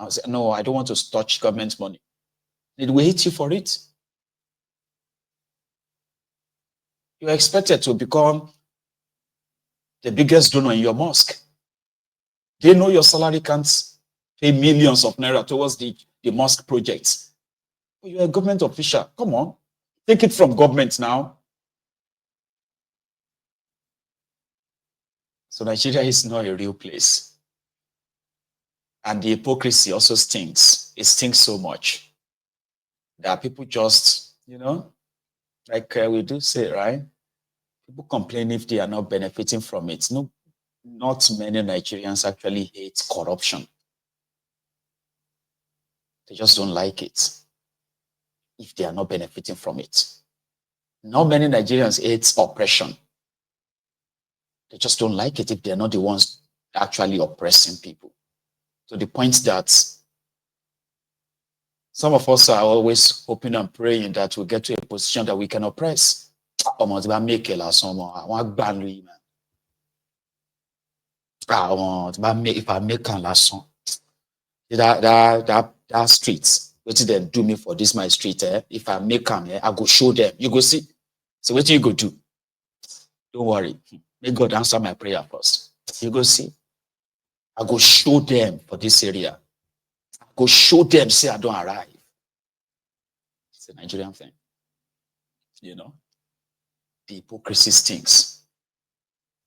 I say, no, I don't want to touch government money. Did we hate you for it? You are expected to become the biggest donor in your mosque. They know your salary can't pay millions of naira towards the mosque projects. But you're a government official. Come on. Take it from government now. So Nigeria is not a real place. And the hypocrisy also stinks. It stinks so much that people just, like we do say, right? People complain if they are not benefiting from it. No, not many Nigerians actually hate corruption. They just don't like it if they are not benefiting from it. Not many Nigerians hate oppression. They just don't like it if they're not the ones actually oppressing people. To the point that some of us are always hoping and praying that we'll get to a position that we can oppress. If I make that streets, what did they do me for this my street? If I make them, I go show them. You go see. So what you go do? Don't worry. May God answer my prayer first. You go see. I go show them for this area. I go show them, say I don't arrive. It's a Nigerian thing. The hypocrisy stinks.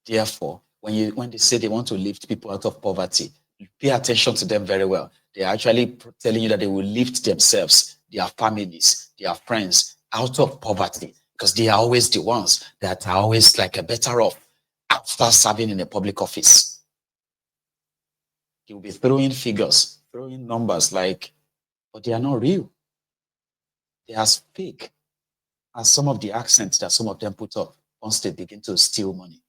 Therefore, when they say they want to lift people out of poverty, you pay attention to them very well. They're actually telling you that they will lift themselves, their families, their friends out of poverty, because they are always the ones that are always like a better off after serving in a public office. You'll be throwing figures, throwing numbers but they are not real. They are as fake as some of the accents that some of them put up once they begin to steal money.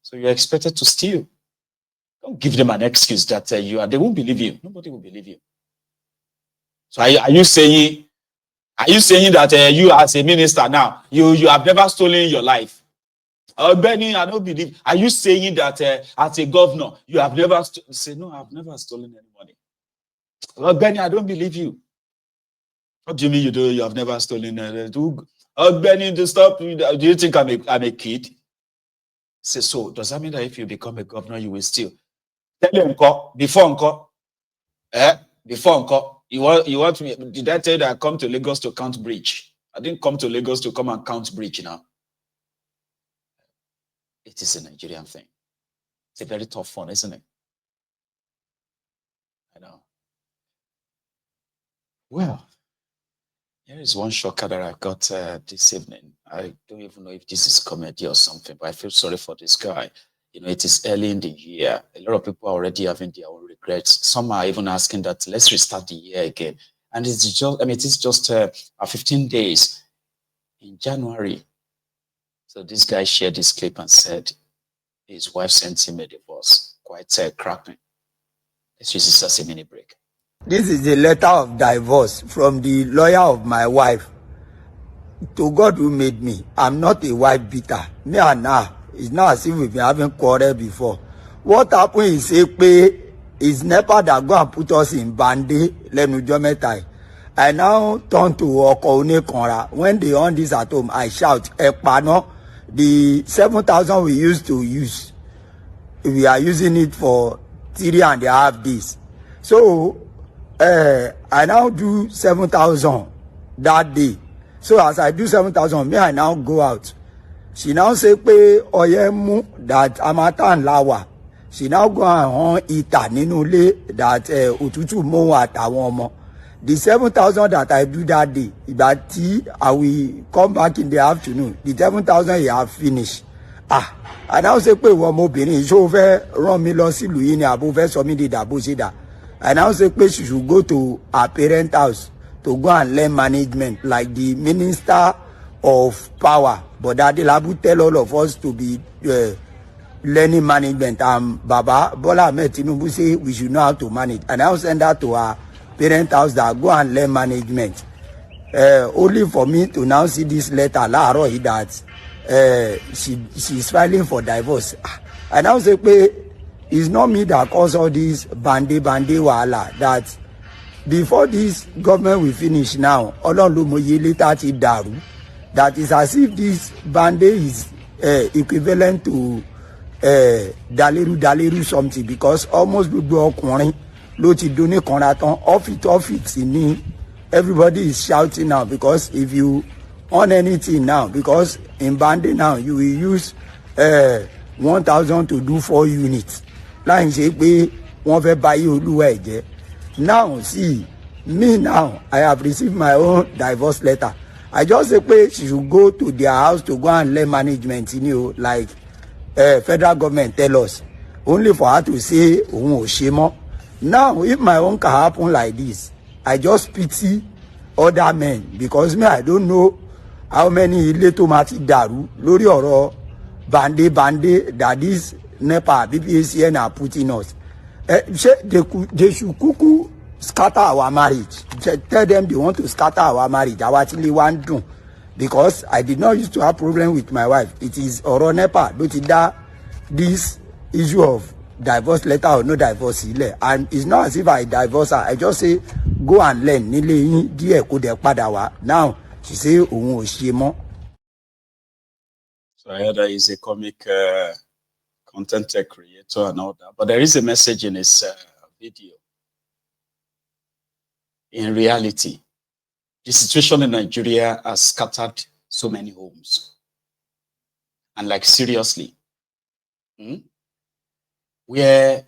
So you're expected to steal. Don't give them an excuse that they won't believe you. Nobody will believe you. So are you saying that you as a minister now, you have never stolen in your life? Benny, I don't believe. Are you saying that as a governor, you have never say no? I've never stolen any money. Benny, I don't believe you. What do you mean you have never stolen? Benny, to stop. Do you think I'm a kid? Say so. Does that mean that if you become a governor, you will steal? Tell him, before you want me? Did I tell you that I come to Lagos to count bridge? I didn't come to Lagos to come and count bridge now. It is a Nigerian thing. It's a very tough one, isn't it? I know. Well, here is one shocker that I got this evening. I don't even know if this is comedy or something, but I feel sorry for this guy. It is early in the year. A lot of people are already having their own regrets. Some are even asking that let's restart the year again. And it's just 15 days in January. So this guy shared this clip and said his wife sent him a divorce. Quite cracking. Let's use this as a mini break. This is a letter of divorce from the lawyer of my wife. To God who made me. I'm not a wife beater. Me and her. It's not as if we've been having quarrel before. What happened is it's NEPA that go and put us in Bande, Lenujometai. I now turn to Okoune Konra. When they on this at home, I shout, Ekpano, the 7,000 we used to use, we are using it for 3.5 days. So, I now do 7,000 that day. So as I do 7,000, I now go out. She now say oyemu that amatan lawa. She now go on ita ninule that ututu mo àtàwọn ọmọ. The 7,000 that I do that day, that I will come back in the afternoon. The 7,000 you have finished. I now say wo mo obìnrin so fẹ́ rán mi lọ sí ìlú yìí ni abo fẹ́ sọ mí di dàbò ṣe dà. I now say she should go to her parent house to go and learn management like the minister of power. But Adelabu tell all of us to be learning management. Baba Bola Ahmed Tinubu say we should know how to manage. And I will send her to her parent house that go and learn management. Only for me to now see this letter that she's filing for divorce. I now say it's not me that caused all this bande wahala. That before this government will finish now, Ọlọ́run ló mọ iye later ti dàrú. That is as if this bande is equivalent to daleru something, because almost gbogbo ọkùnrin ló ti doni kanra tán. Off it ni everybody is shouting now, because if you on anything now, because in bande now you will use 1,000 to do 4 units. Láì ṣe pé wọ́n fẹ́ báyé olúwa ẹ̀ jẹ́. Now see me now, I have received my own divorce letter. I just say pé she should go to their house to go and learn management, like federal government tell us, only for her to say òun ò ṣe mọ́. Now if my own can happen like this, I just pity other men, because me I don't know how many ilé tó máa ti dàrú lórí ọ̀rọ̀ bande that this NEPA BPACN are putting us. They should kuku scatter our marriage. Tell them they want to scatter our marriage. I actually want to, because I did not used to have problem with my wife. It is ọ̀rọ̀ NEPA ló ti dá this issue of divorce letter or no divorce sílẹ̀. And it's not as if I divorce her. I just say go and learn nílé yín díẹ̀ kó dẹ̀ padà wá. Now she say òun ò ṣe mọ́. So I heard that he's a comic content tech creator and all that, but there is a message in his video. In reality, the situation in Nigeria has scattered so many homes. And like seriously, where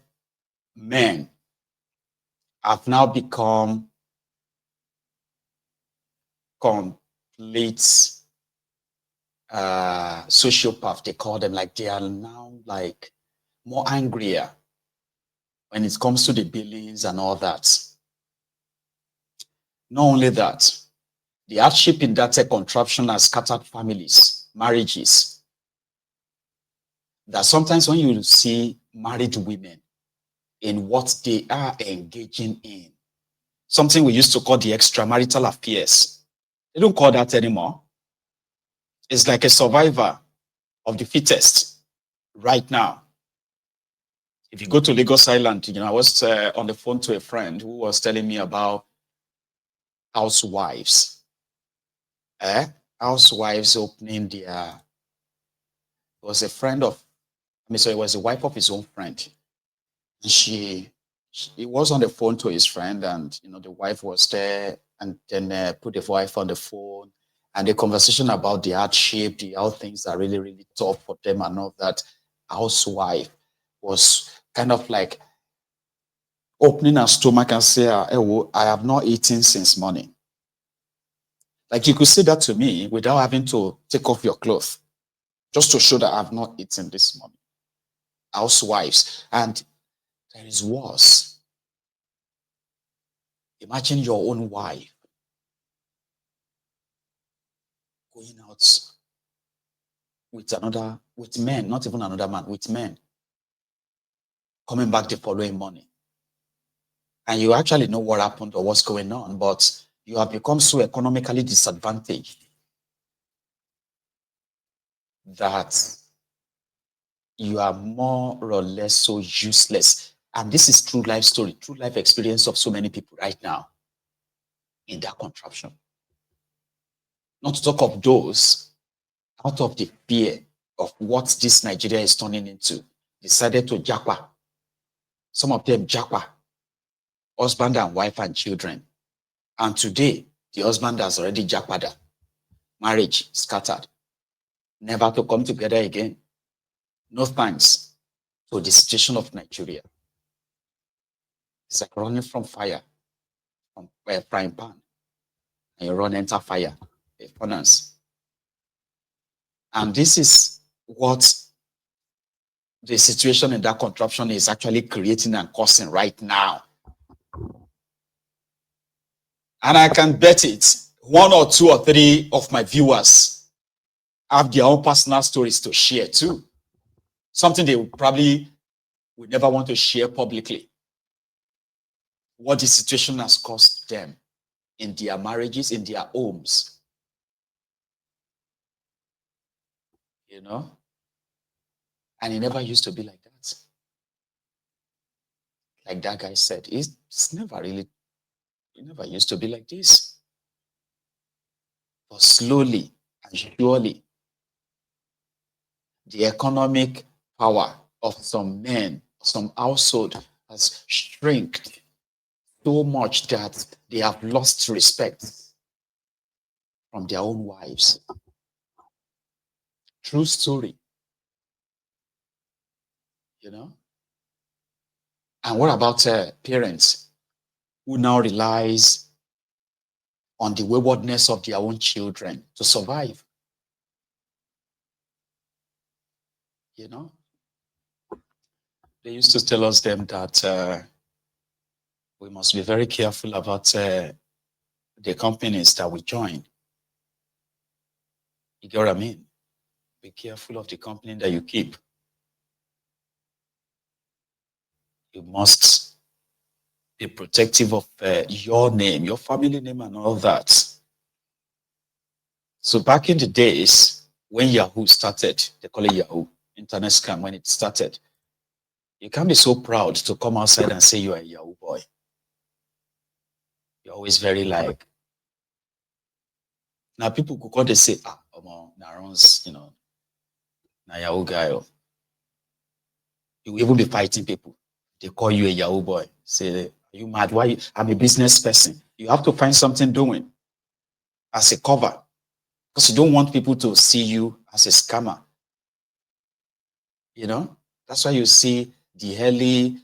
men have now become complete sociopath, they call them, like they are now like more angrier when it comes to the billings and all that. Not only that, the hardship in that contraption has scattered families, marriages. That sometimes when you see married women in what they are engaging in, something we used to call the extramarital affairs, they don't call that anymore. It's like a survivor of the fittest right now. If you go to Lagos Island, I was on the phone to a friend who was telling me about housewives. Housewives opening their, it was a friend of, it was a wife of his own friend. And he was on the phone to his friend, and the wife was there, and then put the wife on the phone. And the conversation about the hardship, how things are really, really tough for them and all that. Housewife was kind of like opening her stomach and say, I have not eaten since morning. Like you could say that to me without having to take off your clothes, just to show that I've not eaten this morning. Housewives. And there is worse. Imagine your own wife going out with men, not even another man, with men, coming back the following morning. And you actually know what happened or what's going on, but you have become so economically disadvantaged that you are more or less so useless. And this is true life story, true life experience of so many people right now in that contraption. Not to talk of those, out of the fear of what this Nigeria is turning into, decided to japa. Some of them japa, husband and wife and children. And today, the husband has already japada. Marriage scattered. Never to come together again. No thanks to the situation of Nigeria. It's like running from fire, from a frying pan. And you enter fire, a furnace. And this is what the situation in that contraption is actually creating and causing right now. And I can bet it, 1 or 2 or 3 of my viewers have their own personal stories to share too. Something they probably would never want to share publicly. What the situation has caused them in their marriages, in their homes. And it never used to be like that. like that guy said, it never used to be like this. But slowly and surely, the economic power of some men, some household has shrinked so much that they have lost respect from their own wives. True story. You know? And what about parents who now relies on the waywardness of their own children to survive? You know? They used to tell us them that we must be very careful about the companies that we join. You get what I mean? Be careful of the company that you keep. You must be protective of your name, your family name, and all that. So back in the days when Yahoo started, they call it Yahoo, internet scam, when it started, you can't be so proud to come outside and say you are a Yahoo boy. You're always very like, now people could call, they say, Naron's, na Yahoo guy. You will even be fighting people. They call you a Yahoo boy. Say, are you mad? Why? I'm a business person. You have to find something doing as a cover, because you don't want people to see you as a scammer. That's why you see the early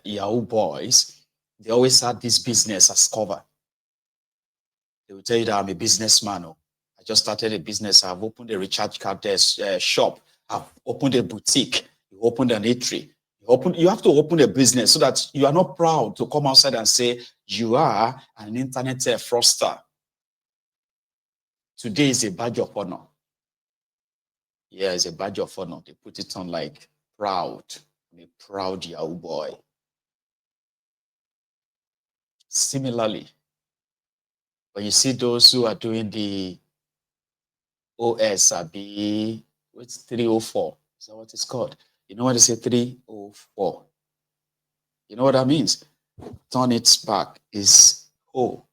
Yahoo boys, they always had this business as cover. They will tell you that I'm a businessman. I just started a business. I've opened a recharge card shop. I've opened a boutique. You opened an eatery. You have to open a business so that you are not proud to come outside and say you are an internet fraudster. Today is a badge of honor. Yeah, it's a badge of honor. They put it on like proud. I'm a proud Yahoo boy. Similarly, when you see those who are doing the OSRB, what's 304? Is that what it's called? You know what they say 304? You know what that means? Turn it back is ho.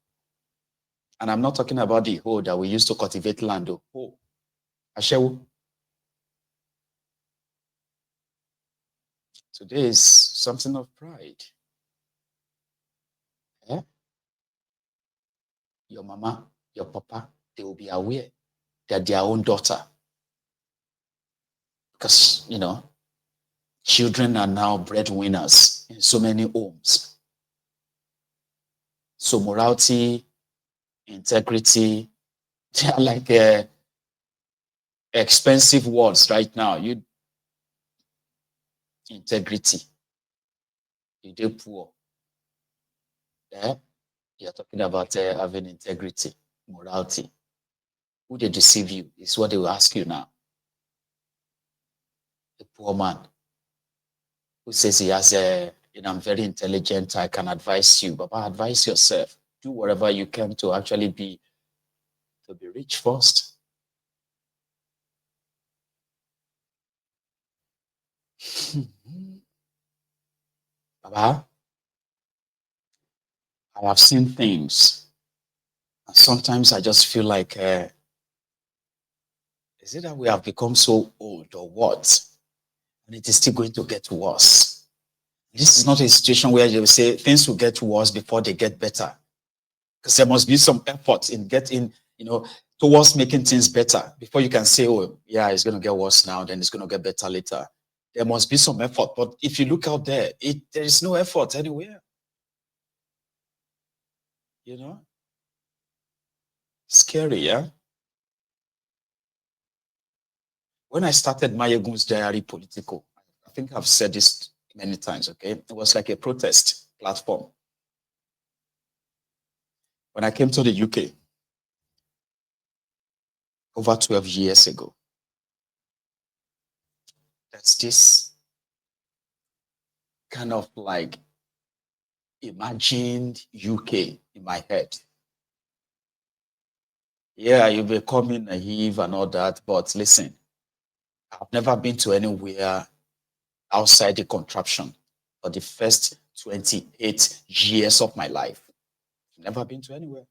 And I'm not talking about the ho that we used to cultivate land. Ho. Ashewo. Today is something of pride. Eh? Your mama, your papa, they will be aware that their own daughter. Because, children are now breadwinners in so many homes. So morality, integrity, they are like expensive words right now. Integrity. You do poor. Yeah? You're talking about having integrity, morality. Who they deceive you is what they will ask you now. The poor man who says he has I'm very intelligent, I can advise you. But advise yourself. Do whatever you can to actually be rich first. Baba, I have seen things. And sometimes I just feel like, is it that we have become so old or what? And it is still going to get worse. This is not a situation where they will say things will get worse before they get better. Because there must be some effort in getting, towards making things better before you can say, oh, yeah, it's going to get worse now, then it's going to get better later. There must be some effort. But if you look out there, there is no effort anywhere. Scary, yeah? When I started Mayegun's Diary Political, I think I've said this many times, okay? It was like a protest platform. When I came to the UK over 12 years ago, that's this kind of like imagined UK in my head. Yeah, you're becoming naive and all that, but listen, I've never been to anywhere outside the contraption for the first 28 years of my life. Never been to anywhere.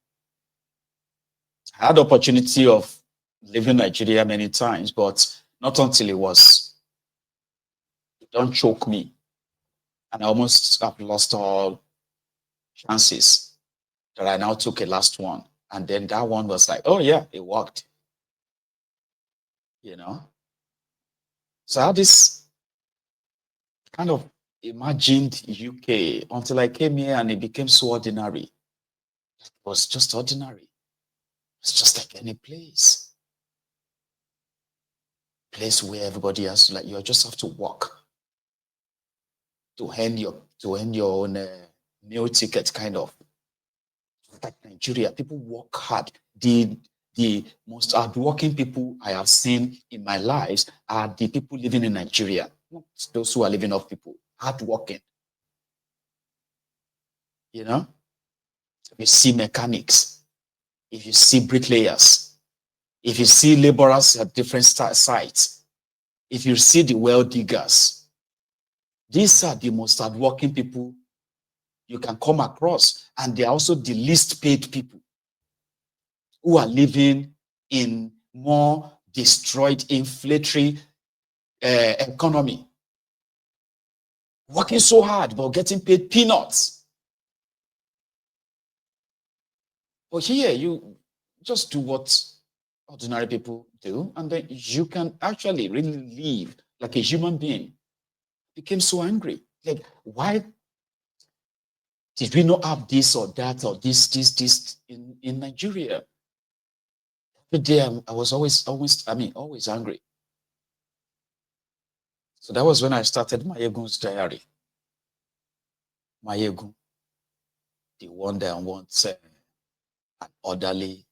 I had the opportunity of living in Nigeria many times, but not until it was, don't choke me. And I almost have lost all chances that I now took a last one. And then that one was like, oh yeah, it worked. You know? So I had this kind of imagined UK until I came here and it became so ordinary. It was just ordinary. It's just like any place. Place where everybody has to, like, you just have to walk to earn your own meal ticket, kind of. Like Nigeria, people work hard. The most hardworking people I have seen in my lives are the people living in Nigeria, not those who are living off people. Hardworking. You know, if you see mechanics, if you see bricklayers, if you see laborers at different sites, if you see the well diggers, these are the most hardworking people you can come across, and they're also the least paid people who are living in more destroyed, inflationary economy, working so hard but getting paid peanuts. But here, you just do what ordinary people do, and then you can actually really live like a human being. Became so angry. Like, why did we not have this or that or this in Nigeria? Every day I was always angry. So that was when I started Mayegun's diary. Mayegun, the one that wants an orderly,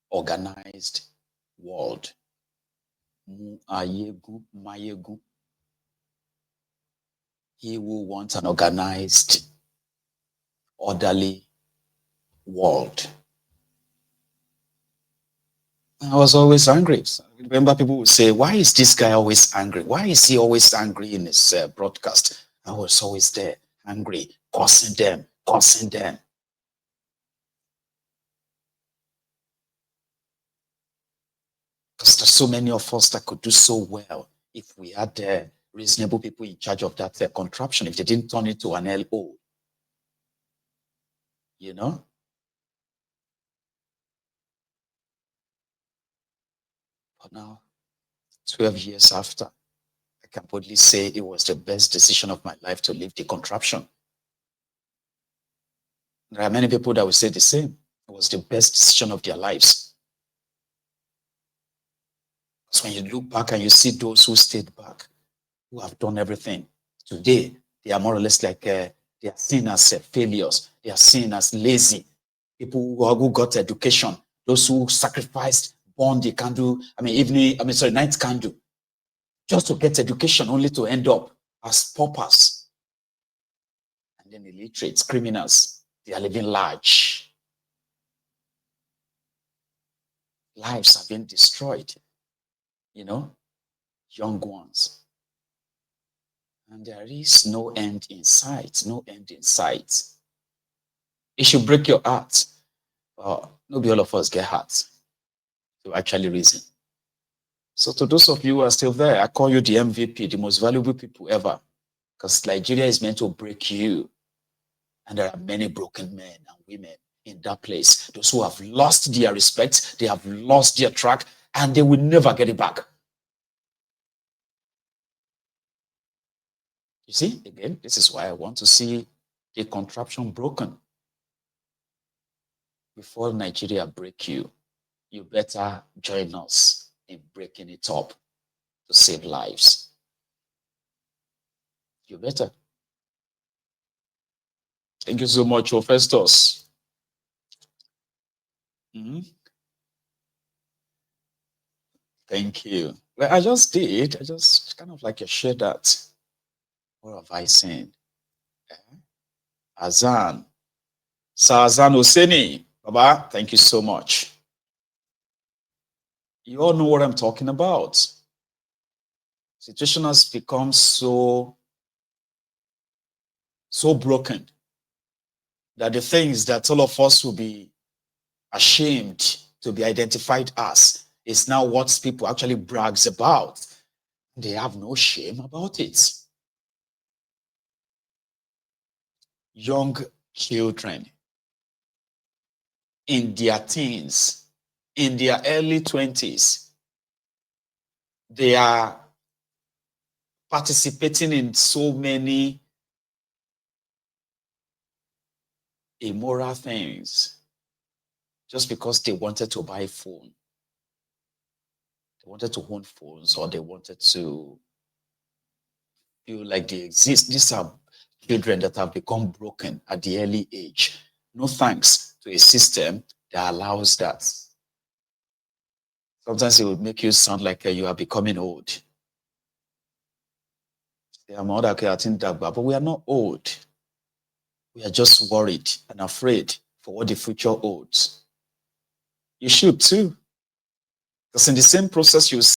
organized world. Mayegun. He who wants an organized, orderly world. I was always angry. So I remember people would say, why is this guy always angry? Why is he always angry in his broadcast? I was always there, angry, cursing them. Because there's so many of us that could do so well if we had reasonable people in charge of that contraption, if they didn't turn it to an LO. You know? But now, 12 years after, I can boldly say it was the best decision of my life to leave the contraption. There are many people that will say the same. It was the best decision of their lives. Because when you look back and you see those who stayed back, who have done everything, today, they are more or less like, they are seen as failures. They are seen as lazy. People who got education, those who sacrificed, burned the candle, night candle, just to get education, only to end up as paupers. And then illiterates, criminals, they are living large. Lives have been destroyed, you know, young ones. And there is no end in sight, no end in sight. It should break your heart. Nobody, all of us get hearts to actually reason. So to those of you who are still there, I call you the MVP, the most valuable people ever. Because Nigeria is meant to break you. And there are many broken men and women in that place. Those who have lost their respect, they have lost their track, and they will never get it back. You see, again, this is why I want to see the contraption broken. Before Nigeria break you, you better join us in breaking it up to save lives. You better. Thank you so much, Festus. Thank you. Well, I just did. I just kind of like shared that. What have I seen? Azan. Sazan Oseni. Baba, thank you so much. You all know what I'm talking about. Situation has become so so broken that the things that all of us will be ashamed to be identified as is now what people actually brags about. They have no shame about it. Young children in their teens, in their early 20s, they are participating in so many immoral things just because they wanted to buy a phone. They wanted to own phones, or they wanted to feel like they exist. These are children that have become broken at the early age. No thanks to a system that allows that. Sometimes it will make you sound like you are becoming old. But we are not old. We are just worried and afraid for what the future holds. You should too. Because in the same process, you